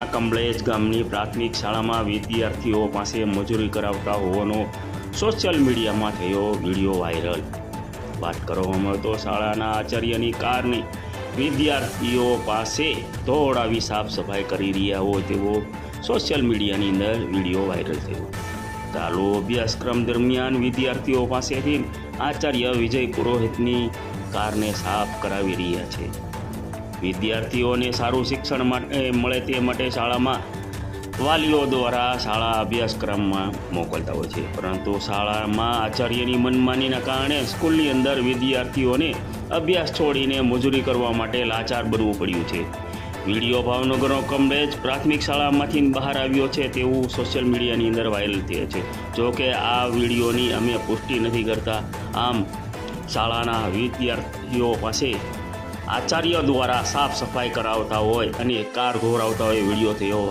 કમલેશ ગામની પ્રાથમિક શાળામાં વિદ્યાર્થીઓ પાસે મજૂરી કરાવતા હોવાનો સોશિયલ મીડિયામાં થયો વિડીયો વાયરલ। વાત કરવામાં તો શાળાના આચાર્યની કારની વિદ્યાર્થીઓ પાસે દોડાવી સાફ સફાઈ કરી રહ્યા હોય તેવો સોશિયલ મીડિયાની અંદર વિડીયો વાયરલ થયો। ચાલુ અભ્યાસક્રમ દરમિયાન વિદ્યાર્થીઓ પાસેથી આચાર્ય વિજય પુરોહિતની કારને સાફ કરાવી રહ્યા છે। વિદ્યાર્થીઓને સારું શિક્ષણ મળે તે માટે શાળામાં વાલીઓ દ્વારા શાળા અભ્યાસક્રમમાં મોકલતા હોય છે, પરંતુ શાળામાં આચાર્યની મનમાનીના કારણે સ્કૂલની અંદર વિદ્યાર્થીઓને અભ્યાસ છોડીને મજૂરી કરવા માટે લાચાર બનવું પડ્યું છે। વિડીયો ભાવનગરનો કમલેશ પ્રાથમિક શાળામાંથી બહાર આવ્યો છે તેવું સોશિયલ મીડિયાની અંદર વાયરલ થયો છે। જો કે આ વિડીયોની અમે પુષ્ટિ નથી કરતા। આમ શાળાના વિદ્યાર્થીઓ પાસે આચાર્ય દ્વારા સાફ સફાઈ કરાવતા હોય અને કાર ઘોરાવતા હોય વિડીયો થયો